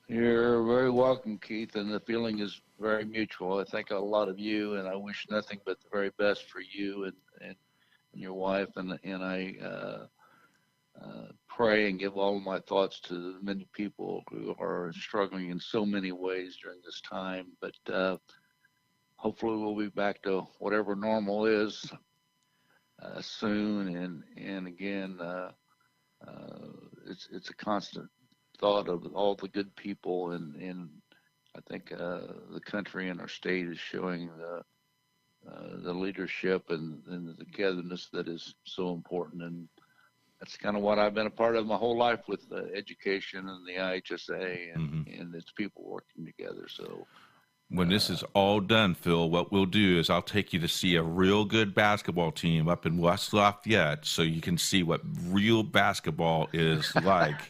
You're very welcome, Keith, and the feeling is very mutual. I think a lot of you, and I wish nothing but the very best for you and your wife, and I pray and give all of my thoughts to the many people who are struggling in so many ways during this time. But hopefully we'll be back to whatever normal is soon, and again, it's a constant thought of all the good people, and I think the country and our state is showing the leadership and the togetherness that is so important, and that's kind of what I've been a part of my whole life with education and the IHSAA and its people working together. So when this is all done, Phil, what we'll do is I'll take you to see a real good basketball team up in West Lafayette so you can see what real basketball is like.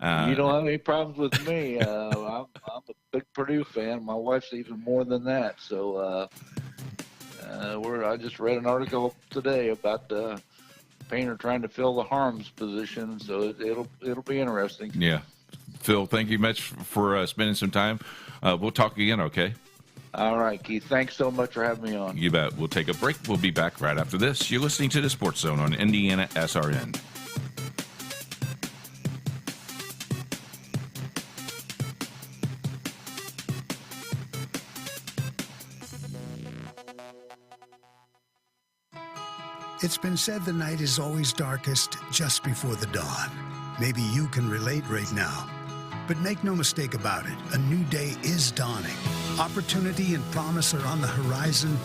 You don't have any problems with me. I'm a big Purdue fan. My wife's even more than that. So I just read an article today about Painter trying to fill the Harms position, so it'll be interesting. Yeah. Phil, thank you much for spending some time. We'll talk again, okay? All right, Keith. Thanks so much for having me on. You bet. We'll take a break. We'll be back right after this. You're listening to The Sports Zone on IndianaSRN. It's been said the night is always darkest just before the dawn. Maybe you can relate right now. But make no mistake about it, a new day is dawning. Opportunity and promise are on the horizon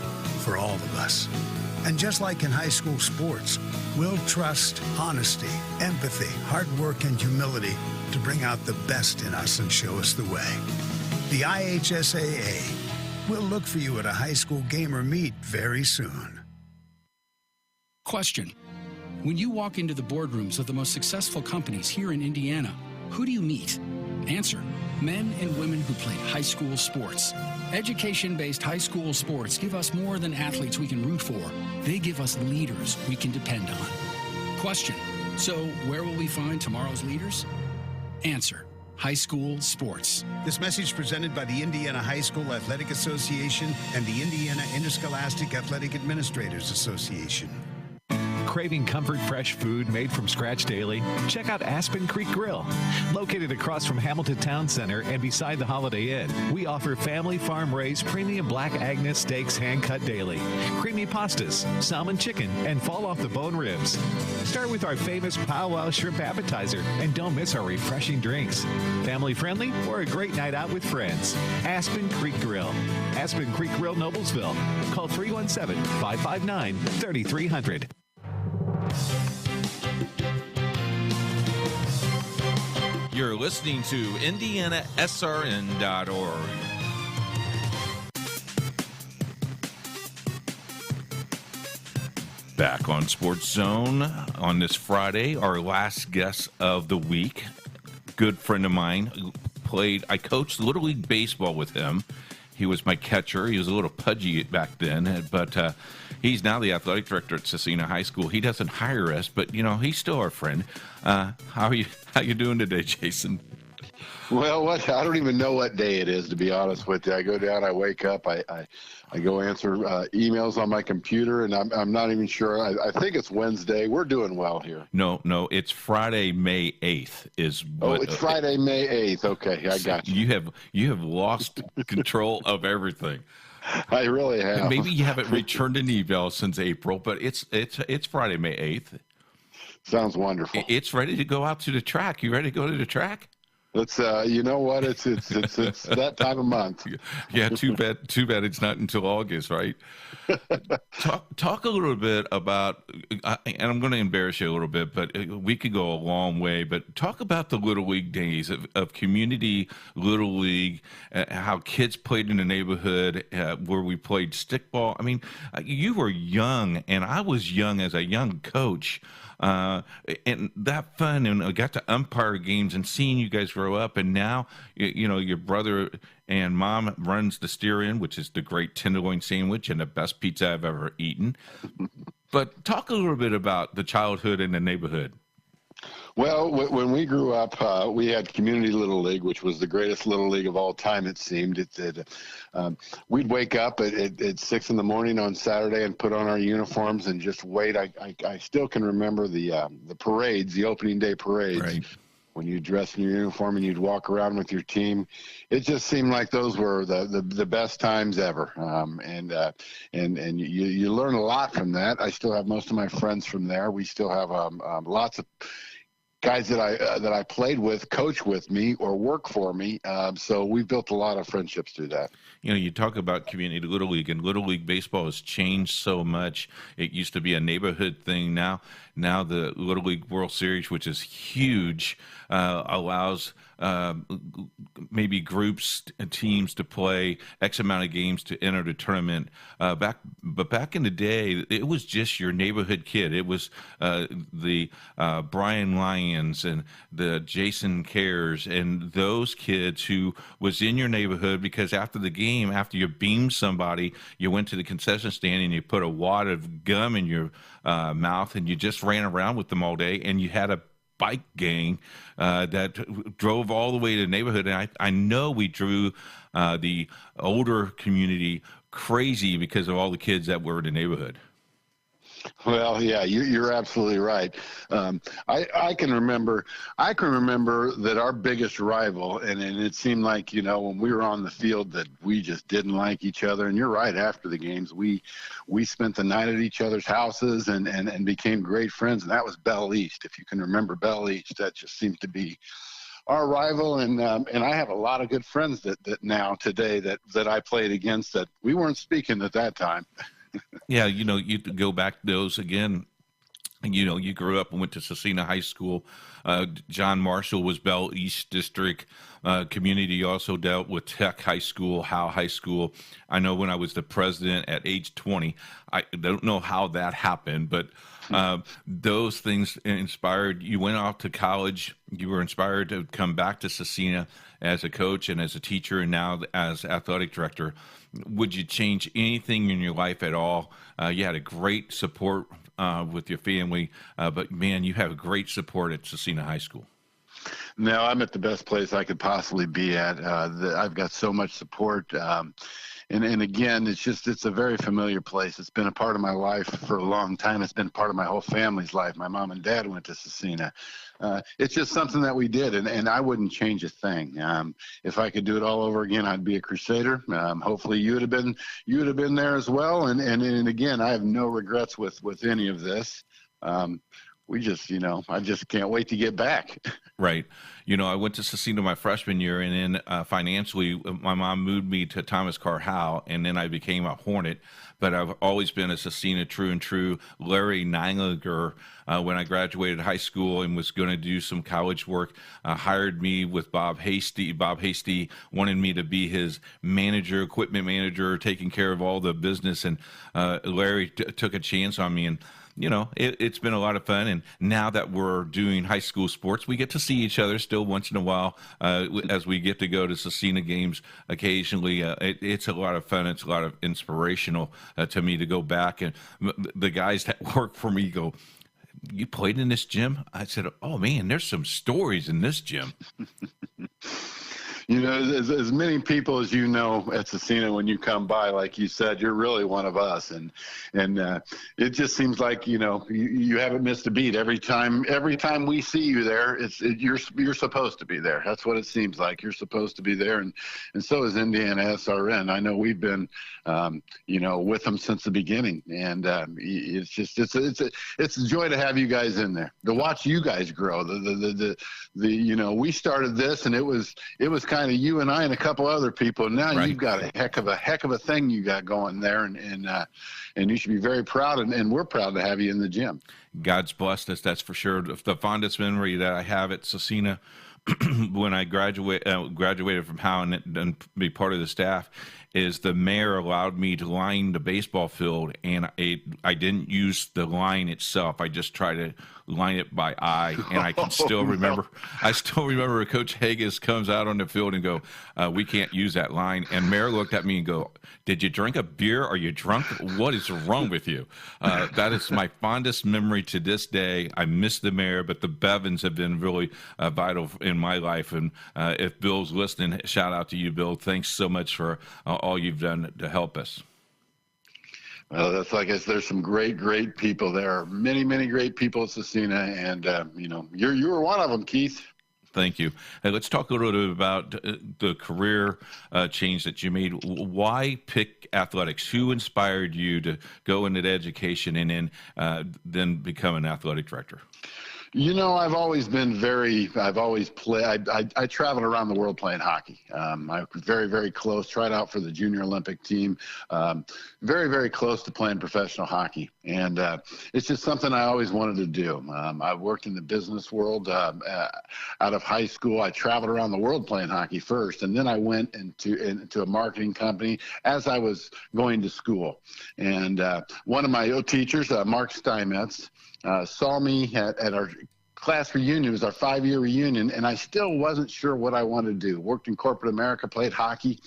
for all of us. And just like in high school sports, we'll trust honesty, empathy, hard work, and humility to bring out the best in us and show us the way. The IHSAA will look for you at a high school game or meet very soon. Question. When you walk into the boardrooms of the most successful companies here in Indiana, who do you meet? Answer. Men and women who played high school sports. Education-based high school sports give us more than athletes we can root for. They give us leaders we can depend on. Question. So where will we find tomorrow's leaders? Answer. High school sports. This message presented by the Indiana High School Athletic Association and the Indiana Interscholastic Athletic Administrators Association. Craving comfort fresh food made from scratch daily? Check out Aspen Creek Grill. Located across from Hamilton Town Center and beside the Holiday Inn, we offer family farm-raised premium Black Agnes steaks hand-cut daily, creamy pastas, salmon chicken, and fall-off-the-bone ribs. Start with our famous powwow shrimp appetizer, and don't miss our refreshing drinks. Family-friendly or a great night out with friends. Aspen Creek Grill. Aspen Creek Grill, Noblesville. Call 317-559-3300. You're listening to IndianaSRN.org. Back on Sports Zone on this Friday, our last guest of the week. Good friend of mine. I coached Little League Baseball with him. He was my catcher. He was a little pudgy back then, but he's now the athletic director at Scecina High School. He doesn't hire us, but, he's still our friend. How are you doing today, Jason? Well, I don't even know what day it is, to be honest with you. I go down, I wake up, I go answer emails on my computer, and I'm not even sure. I think it's Wednesday. We're doing well here. No, it's Friday, May 8th is what. Oh, it's Friday, May 8th. Okay, I got you. You have lost control of everything. I really have. Maybe you haven't returned an email since April, but it's Friday, May 8th. Sounds wonderful. It's ready to go out to the track. You ready to go to the track? It's you know what? It's that time of month. Yeah, too bad it's not until August, right? Talk a little bit about, and I'm going to embarrass you a little bit, but we could go a long way. But talk about the Little League days of community Little League, how kids played in the neighborhood where we played stickball. I mean, you were young, and I was young as a young coach. And that fun, and I got to umpire games and seeing you guys grow up, and now you know your brother and mom runs the Steer Inn, which is the great tenderloin sandwich and the best pizza I've ever eaten. But talk a little bit about the childhood in the neighborhood. Well, when we grew up, we had Community Little League, which was the greatest Little League of all time, it seemed. We'd wake up at 6 in the morning on Saturday and put on our uniforms and just wait. I still can remember the parades, the opening day parades. Right. When you dress in your uniform and you'd walk around with your team, it just seemed like those were the best times ever. And you learn a lot from that. I still have most of my friends from there. We still have lots of guys that I played with, coach with me, or work for me. So we've built a lot of friendships through that. You know, you talk about community Little League, and Little League baseball has changed so much. It used to be a neighborhood thing. Now the Little League World Series, which is huge, allows maybe groups and teams to play X amount of games to enter the tournament. But back in the day, it was just your neighborhood kid. It was the Brian Lyons and the Jason Cares and those kids who was in your neighborhood, because after the game, after you beamed somebody, you went to the concession stand and you put a wad of gum in your mouth and you just ran around with them all day, and you had a bike gang that drove all the way to the neighborhood. And I know we drew the older community crazy because of all the kids that were in the neighborhood. Well, yeah, you're absolutely right. I can remember that our biggest rival, and it seemed like, you know, when we were on the field that we just didn't like each other. And you're right, after the games, we spent the night at each other's houses and became great friends. And that was Bell East. If you can remember Bell East, that just seems to be our rival. And I have a lot of good friends that now today that I played against that we weren't speaking at that time. Yeah, you know, you go back to those again. You know, you grew up and went to Scecina High School. John Marshall was Bell East District. Community also dealt with Tech High School, Howe High School. I know when I was the president at age 20, I don't know how that happened, but those things inspired. You went off to college. You were inspired to come back to Scecina as a coach and as a teacher, and now as athletic director. Would you change anything in your life at all? You had a great support with your family, but man, you have great support at Scecina High School. No, I'm at the best place I could possibly be at. I've got so much support. And again, it's a very familiar place. It's been a part of my life for a long time. It's been part of my whole family's life. My mom and dad went to Scecina. It's just something that we did, and I wouldn't change a thing. If I could do it all over again, I'd be a Crusader. Hopefully you would have been there as well. And again, I have no regrets with any of this. We just, you know, I just can't wait to get back. Right. You know, I went to Scecina my freshman year, and then financially, my mom moved me to Thomas Carr Howe, and then I became a Hornet. But I've always been a Scecina true and true. Larry Neiliger, when I graduated high school and was going to do some college work, hired me with Bob Hasty. Bob Hasty wanted me to be his manager, equipment manager, taking care of all the business. And Larry took a chance on me, and you know, it's been a lot of fun. And now that we're doing high school sports, we get to see each other still once in a while as we get to go to Scecina games occasionally. It's a lot of fun. It's a lot of inspirational to me to go back. And the guys that work for me go, you played in this gym? I said, oh, man, there's some stories in this gym. You know, as many people as you know at Scecina, when you come by, like you said, you're really one of us, and it just seems like, you know, you haven't missed a beat. Every time we see you there, you're supposed to be there. That's what it seems like. You're supposed to be there, and so is IndianaSRN. I know we've been, you know, with them since the beginning, and it's a joy to have you guys in there, to watch you guys grow. The you know, we started this, and it was kind of you and I and a couple other people. Now right. You've got a heck of a thing you got going there, and you should be very proud, and we're proud to have you in the gym. God's blessed us, that's for sure. The fondest memory that I have at Scecina when I graduated from Howe and be part of the staff is the mayor allowed me to line the baseball field, and I didn't use the line itself. I just tried to line it by eye, and I can still remember. I still remember Coach Haggis comes out on the field and go, "We can't use that line." And Mayor looked at me and go, "Did you drink a beer? Are you drunk? What is wrong with you?" That is my fondest memory to this day. I miss the mayor, but the Bevins have been really vital in my life. And if Bill's listening, shout out to you, Bill. Thanks so much for all you've done to help us. Well, that's like I said, there's some great people. There are many great people at Scecina, and you know, you were one of them, Keith. Thank you. Hey, let's talk a little bit about the career change that you made. Why pick athletics? Who inspired you to go into education and then become an athletic director? You know, I've always played. I traveled around the world playing hockey. I was very close, tried out for the junior Olympic team, very close to playing professional hockey. And it's just something I always wanted to do. I worked in the business world out of high school. I traveled around the world playing hockey first, and then I went into a marketing company as I was going to school. And one of my teachers, Mark Steinmetz, saw me at our class reunion. It was our 5-year reunion, and I still wasn't sure what I wanted to do. Worked in corporate America, played hockey,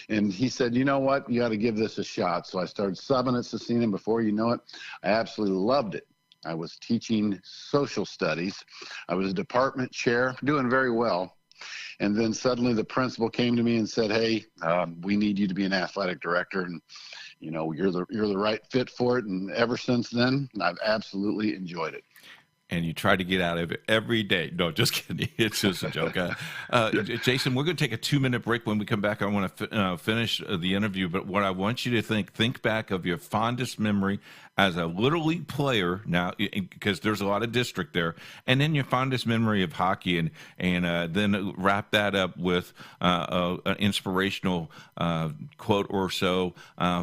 and he said, you know what, you got to give this a shot. So I started subbing at Scecina, and before you know it, I absolutely loved it. I was teaching social studies. I was a department chair, doing very well. And then suddenly the principal came to me and said, hey, we need you to be an athletic director, and you know, you're the right fit for it. And ever since then, I've absolutely enjoyed it. And you try to get out of it every day. No, just kidding. It's just a joke. Jason, we're going to take a 2-minute break. When we come back, I want to finish the interview. But what I want you to think back of your fondest memory as a Little League player now, because there's a lot of district there, and then your fondest memory of hockey, and then wrap that up with an inspirational quote or so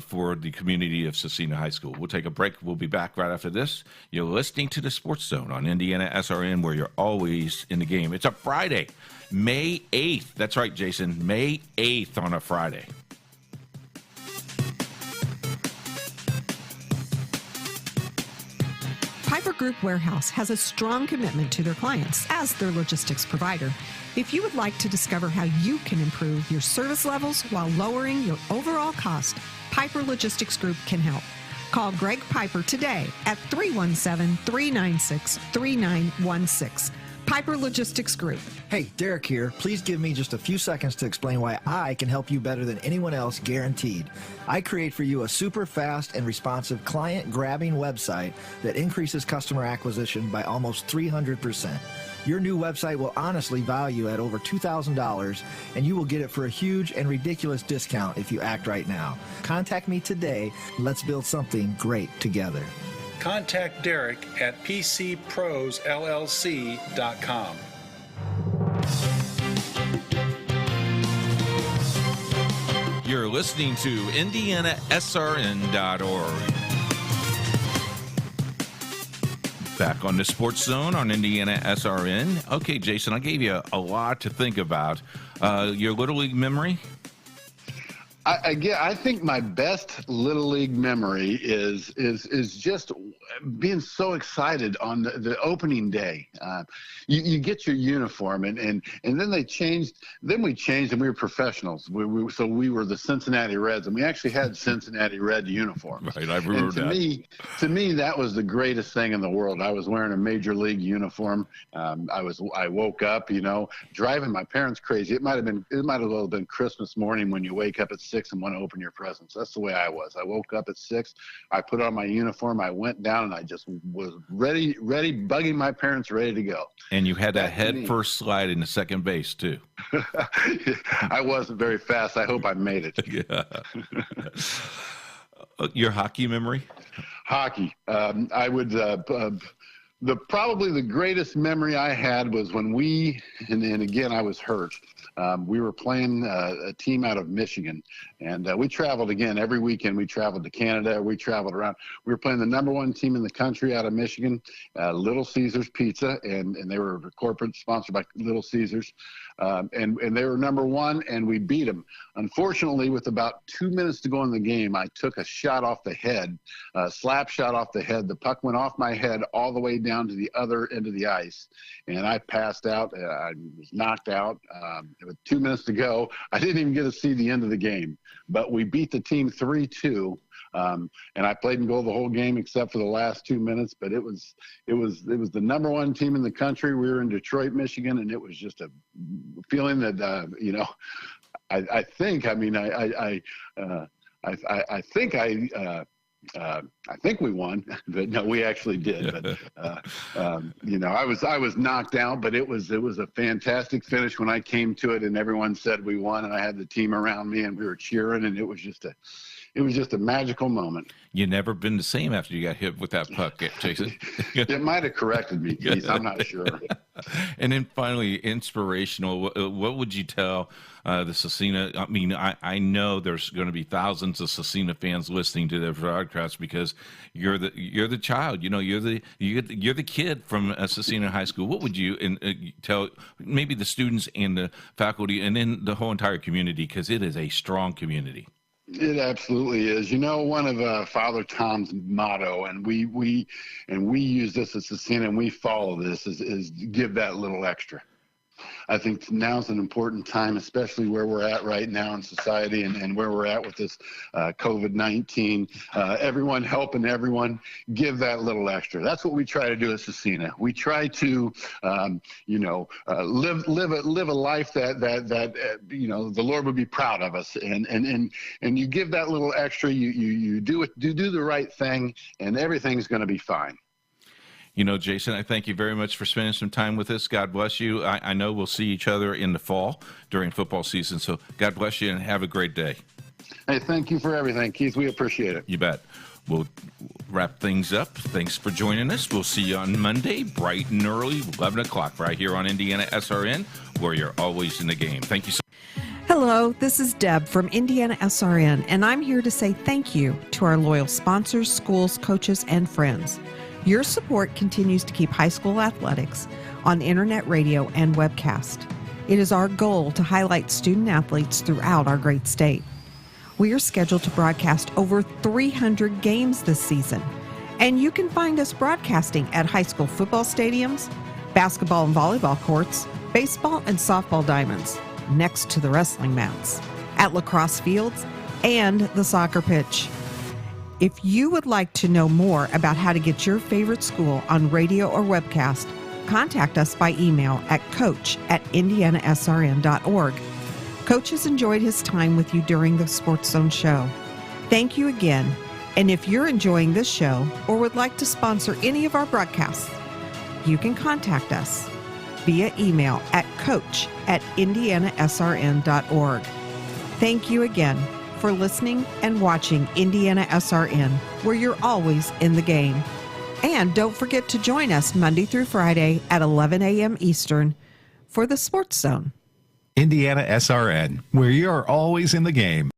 for the community of Scecina High School. We'll take a break. We'll be back right after this. You're listening to the Sports Zone on IndianaSRN, where you're always in the game. It's a Friday, May 8th. That's right, Jason, May 8th on a Friday. Piper Group Warehouse has a strong commitment to their clients as their logistics provider. If you would like to discover how you can improve your service levels while lowering your overall cost, Piper Logistics Group can help. Call Greg Piper today at 317-396-3916. Piper Logistics Group. Hey, Derek here. Please give me just a few seconds to explain why I can help you better than anyone else, guaranteed. I create for you a super fast and responsive client-grabbing website that increases customer acquisition by almost 300%. Your new website will honestly value at over $2,000, and you will get it for a huge and ridiculous discount if you act right now. Contact me today. Let's build something great together. Contact Derek at pcprosllc.com. You're listening to IndianaSRN.org. Back on the Sports Zone on IndianaSRN. Okay, Jason, I gave you a lot to think about. Your Little League memory? I think my best Little League memory is just being so excited on the opening day. You get your uniform, and then they changed. Then we changed, and we were professionals. So we were the Cincinnati Reds, and we actually had Cincinnati Red uniforms. Right, I remember that. To me, that was the greatest thing in the world. I was wearing a major league uniform. I woke up, driving my parents crazy. It might as well have been Christmas morning when you wake up at 6 and want to open your presents. That's the way I was. I woke up at 6. I put on my uniform. I went down, and I just was ready, bugging my parents, ready to go. And you had that head first slide into second base too. I wasn't very fast. I hope I made it. Yeah. Your hockey memory? Hockey. I would. Probably the greatest memory I had was when and again I was hurt. We were playing a team out of Michigan, and we traveled again every weekend. We traveled to Canada. We traveled around. We were playing the number 1 team in the country out of Michigan, Little Caesars Pizza, and they were a corporate sponsored by Little Caesars, and they were number 1, and we beat them. Unfortunately, with about 2 minutes to go in the game, I took a shot off the head, slap shot off the head. The puck went off my head all the way down to the other end of the ice, and I passed out. I was knocked out. With 2 minutes to go, I didn't even get to see the end of the game, but we beat the team 3-2. And I played in goal the whole game except for the last 2 minutes. But it was the number 1 team in the country. We were in Detroit, Michigan, and it was just a feeling that I think we won, but no, we actually did. But I was knocked out, but it was a fantastic finish when I came to it, and everyone said we won, and I had the team around me, and we were cheering, and it was just a magical moment. You never been the same after you got hit with that puck, Jason. It might have corrected me, Keith. I'm not sure. And then finally, inspirational. What would you tell the Scecina? I mean, I know there's going to be thousands of Scecina fans listening to the broadcast because you're the child. You're the kid from Scecina High School. What would you tell maybe the students and the faculty, and then the whole entire community, because it is a strong community? It absolutely is. One of Father Tom's motto, and we use this at Scecina, and we follow this, is give that little extra. I think now's an important time, especially where we're at right now in society and where we're at with this COVID-19. Everyone helping everyone, give that little extra. That's what we try to do at Scecina. We try to, live a life that the Lord would be proud of us. And you give that little extra. You do the right thing, and everything's going to be fine. Jason, I thank you very much for spending some time with us. God bless you. I know we'll see each other in the fall during football season, so God bless you and have a great day. Hey, thank you for everything, Keith. We appreciate it. You bet. We'll wrap things up. Thanks for joining us. We'll see you on Monday, bright and early, 11 o'clock, right here on IndianaSRN, where you're always in the game. Thank you so much. Hello, this is Deb from IndianaSRN, and I'm here to say thank you to our loyal sponsors, schools, coaches, and friends. Your support continues to keep high school athletics on internet radio and webcast. It is our goal to highlight student athletes throughout our great state. We are scheduled to broadcast over 300 games this season, and you can find us broadcasting at high school football stadiums, basketball and volleyball courts, baseball and softball diamonds, next to the wrestling mats, at lacrosse fields, and the soccer pitch. If you would like to know more about how to get your favorite school on radio or webcast, contact us by email at coach@indianasrn.org. Coach has enjoyed his time with you during the Sports Zone show. Thank you again. And if you're enjoying this show or would like to sponsor any of our broadcasts, you can contact us via email at coach@indianasrn.org. Thank you again for listening and watching IndianaSRN, where you're always in the game. And don't forget to join us Monday through Friday at 11 a.m. Eastern for the Sports Zone. IndianaSRN, where you're always in the game.